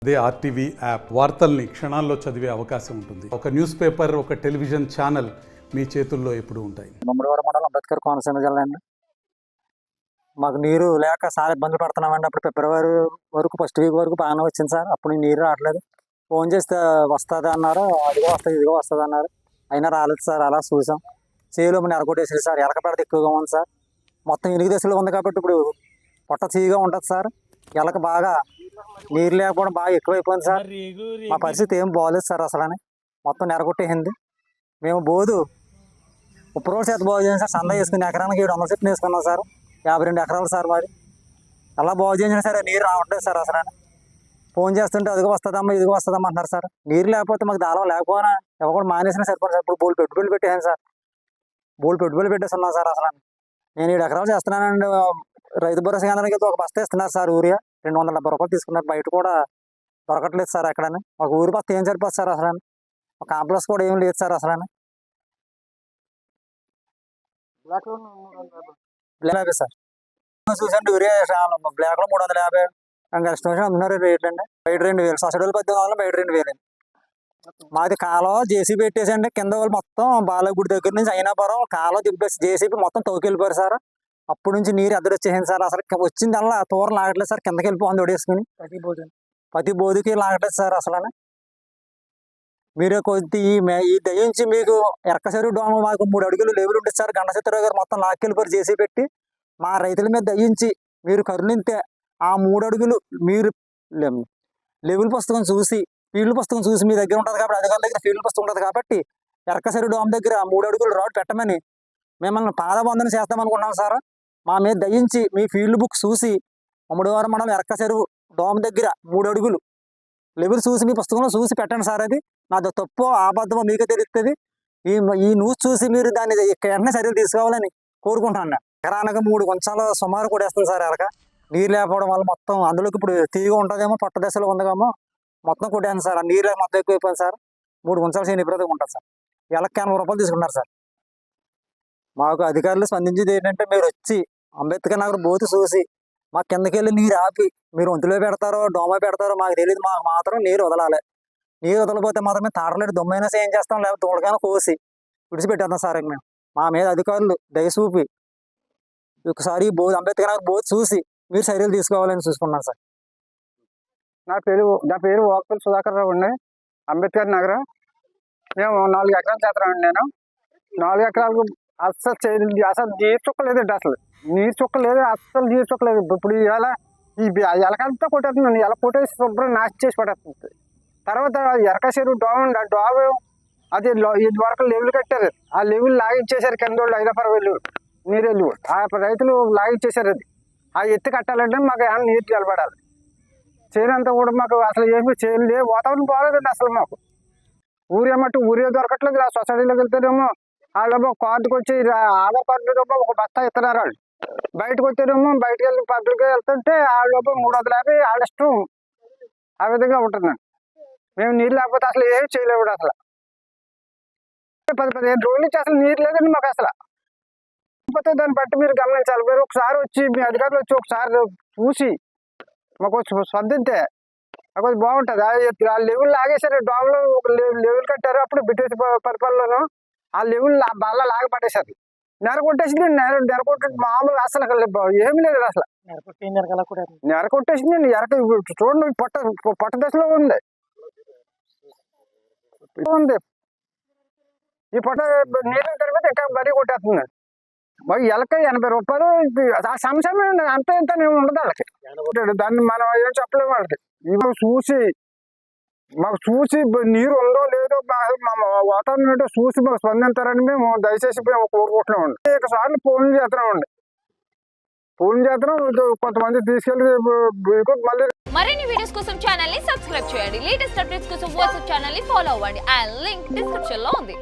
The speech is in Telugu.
అదే ఆర్టీవీ యాప్ వార్తల్ని క్షణాల్లో చదివే అవకాశం ఉంటుంది. ఒక న్యూస్ పేపర్, ఒక టెలివిజన్ ఛానల్ మీ చేతుల్లో ఎప్పుడు ఉంటాయి. ముమ్మడివారం మండలం అంబేద్కర్ కోనసీమ జిల్లా అండి. మాకు నీరు లేక చాలా ఇబ్బంది పడుతున్నామండి. అప్పుడు ఫిబ్రవరి వరకు ఫస్ట్ వీక్ వరకు బాగానే వచ్చింది సార్. అప్పుడు నీరు రావట్లేదు. ఫోన్ చేస్తే వస్తుంది అన్నారు, అదిగో వస్తుంది ఇదిగో వస్తుంది అన్నారు, అయినా రాలేదు సార్. అలా చూసాం. చేలో నెరగొట్టేసింది సార్. ఎలక పెడత ఎక్కువగా ఉంది సార్. మొత్తం ఎనిమిది దశలో ఉంది కాబట్టి ఇప్పుడు పొట్ట తీగా ఉంటుంది సార్. ఎలక బాగా నీరు లేకపోవడం బాగా ఎక్కువైపోయింది సార్. మా పరిస్థితి ఏం బాగోలేదు సార్. అసలు మొత్తం నెరగొట్టేసింది. మేము బోధు 30 రోజుల చేత బాగు చేసాం సార్. సందా వేసుకుని ఎకరానికి 700 చెట్లు వేసుకున్నాం సార్. 52 ఎకరాలు సార్ మాది. అలా బాగు చేసినా సరే నీరు రావట్లేదు సార్. అసలు ఫోన్ చేస్తుంటే అదిగో వస్తుందమ్మా ఇదిగో వస్తుందమ్మా అంటున్నారు సార్. నీరు లేకపోతే మాకు దాళం లేకపోయినా ఎవరు మానేసినా సరిపోయింది సార్. ఇప్పుడు బోల్ పెట్టుబడులు పెట్టాను సార్. బోల్ పెట్టుబడులు పెట్టేస్తున్నాం సార్. అసలు నేను 7 ఎకరాలు చేస్తున్నానండి. రైతు భరోసా కేంద్రానికి ఒక బస్తా ఇస్తున్నారు సార్. యూరియా 270 రూపాయలు తీసుకున్నారు. బయట కూడా దొరకట్లేదు సార్. ఎక్కడని ఒక ఊరి బస్తా ఏం సరిపోతుంది సార్. అసలు ఒక కాంప్లెక్స్ కూడా ఏం లేదు సార్. అసలు సార్ చూసండి యూరియా బ్లాక్ లో 350 ఇంకా ఎస్టిమేషన్ అందున్నారు రేట్లు అండి. బయట 2000 సొసైటీలు 1800, బయట 2000 మాది కాలువ జేసీబీ పెట్టేసండి. కింద వాళ్ళు మొత్తం బాలగుడి దగ్గర నుంచి అయినాపురం కాలువ దింపేసి జేసీబీ మొత్తం తోకెళ్ళిపోయారు సార్. అప్పటి నుంచి నీరు ఎదురు వచ్చేసింది సార్. అసలు వచ్చిందల్లా తూరం లాగట్లేదు సార్. కిందకి వెళ్ళిపోయింది ఒడేసుకుని ప్రతి బోధికి లాగట్లేదు సార్. అసలు మీరు కొద్ది ఈ దయించి మీకు ఎరకసరి డోమ మాకు 3 అడుగులు లెవెల్ ఉంటుంది సార్. గండచిత్రరావు గారు మొత్తం లాక్కెళ్ళిపోయి జేసీ పెట్టి మా రైతుల మీద దయించి మీరు కరుణింతే ఆ 3 అడుగులు మీరు లెవెల్ పుస్తకం చూసి ఫీల్డ్ పుస్తకం చూసి మీ దగ్గర ఉంటుంది కాబట్టి అధికారుల దగ్గర ఫీల్డ్ పుస్తకం ఉంటుంది కాబట్టి ఎరకసరి డోమ దగ్గర 3 అడుగులు రాడ్ పెట్టమని మిమ్మల్ని పాదబంధన చేస్తామనుకున్నాం సార్. మా మీద దయించి మీ ఫీల్డ్ బుక్ చూసి ముమ్మడివారం మండలం ఎరకసరి డోమ దగ్గర 3 అడుగులు లెవెల్ చూసి మీ పుస్తకంలో చూసి పెట్టండి సార్. అది నాది తప్పో అబద్ధమో మీకే తెలుస్తుంది. ఈ న్యూస్ చూసి మీరు దాన్ని వెంటనే చర్యలు తీసుకోవాలని కోరుకుంటాను. ఎకరానికి 3 గుంచాలు సుమారు కొడేస్తుంది సార్. ఎలక నీరు లేకపోవడం వల్ల మొత్తం అందులోకి ఇప్పుడు తీగా ఉంటుందేమో, పట్ట దశలో ఉందేమో మొత్తం కొట్టాను సార్. ఆ నీరు మొత్తం ఎక్కువైపోయింది సార్. 3 గుంచాలు చేయని ఇప్పుడు ఉంటుంది సార్. ఎలక్కి 80 రూపాయలు తీసుకున్నారు సార్. మాకు అధికారులు స్పందించేది ఏంటంటే మీరు వచ్చి అంబేద్కర్ నగర్ బోతు చూసి మా కిందకి వెళ్ళి నీరు ఆపి మీరు ఒంతులో పెడతారో డోమ పెడతారో మాకు తెలియదు. మాకు మాత్రం నీరు వదలాలి. నీరు వదలపోతే మాత్రమే తాడలేడు దొమ్మైనా ఏం చేస్తాం, లేకపోతే తోడకైనా కోసి విడిచిపెట్టేద్దాం సార్. మేము మా మీద అధికారులు దయచూపి ఒకసారి అంబేద్కర్ నగర్ బోతు చూసి మీరు చర్యలు తీసుకోవాలని చూసుకున్నాను సార్. నా పేరు వాక్పల్లి సుధాకర్ రావు అండి. అంబేద్కర్ నగర్. మేము 4 ఎకరాలు చేస్తామండి. నేను 4 ఎకరాలకు అస్సలు నీరు చుక్కలేదండి. అసలు నీరు చుక్కలేదు. అస్సలు నీరు చుక్కలేదు. ఇప్పుడు ఇవాళ ఈ ఎలకంతా కొట్టేస్తుంది. ఎలా కొట్టేసి శుభ్రం నాశనం చేసి పడేస్తుంది. తర్వాత ఎరకసేరు డోమ డోమ అది ఇది వరకు లెవెల్ కట్టారు. ఆ లెవెల్ లాగిచ్చేసారు. కింద వాళ్ళు 5 వెళ్ళి నీరు వెళ్ళి ఆ రైతులు లాగిచ్చేసారు. అది ఆ ఎత్తి కట్టాలంటే మాకు ఏమైనా నీరు నిలబడాలి. చేనంతా కూడా మాకు అసలు ఏమి చేయలే. వాతావరణం బాగాలేదండి అసలు. మాకు ఊరియా మట్టు ఊరియా దొరకట్లేదు. ఆ సొసైటీలోకి వెళ్తేనేమో వాళ్ళేమో కార్డుకి వచ్చి ఆధార్ కార్డు ఒక బస్తా ఇస్తున్నారు. వాళ్ళు బయటకు వచ్చేదేమో బయటకు వెళ్ళి పబ్లిక్గా వెళ్తుంటే వాళ్ళలోపు 350 వాళ్ళ ఇష్టం. ఆ విధంగా ఉంటుందండి. మేము నీరు లేకపోతే అసలు ఏమి చేయలేవు. అసలు 10-15 రోజుల నుంచి అసలు నీరు లేదండి మాకు అసలు. లేకపోతే దాన్ని బట్టి మీరు గమనించాలి. మీరు ఒకసారి వచ్చి మీ అధికారులు వచ్చి ఒకసారి చూసి మాకు స్పందిస్తే మాకు బాగుంటుంది. ఆ లెవెల్ లాగేసారు. డోమ్లో ఒక లెవెల్ కట్టారు. అప్పుడు బ్రిటిష్ పరిపాలనలో ఆ లెవెల్ బాగా లాగపట్టేసారు. నెరకొట్టేసింది. నెరకొట్టే మామూలు అసలు ఏమి లేదు. అసలు నెరకొట్టేసింది. ఎరక చూడండి పొట్ట దశలో ఉంది. ఈ పొట్ట నీళ్ళ తర్వాత ఇంకా బరీ కొట్టేస్తుంది. మాకు ఎలక 80 రూపాయలు. ఆ సంశయం అంత ఇంత ఉండదు వాళ్ళకి. దాన్ని మనం ఏం చెప్పలేము వాళ్ళకి. ఇవి మాకు చూసి నీరు ఉందో లేదో మా వాతావరణం ఏంటో చూసి మాకు స్పందించారని మేము దయచేసి మేము కోరుకుంటున్నామండి. 1 సార్లు ఫోన్ చేస్తున్నామండి. ఫోన్ చేస్తున్నాం. కొంతమంది తీసుకెళ్ళి మళ్ళీ మరిన్ని వీడియోస్ కోసం ఛానల్ ని సబ్స్క్రైబ్ చేయండి. లేటెస్ట్ అప్డేట్స్ కోసం వాట్సాప్ ఛానల్ ని ఫాలో అవ్వండి. ఆ లింక్ డిస్క్రిప్షన్ లో ఉంది.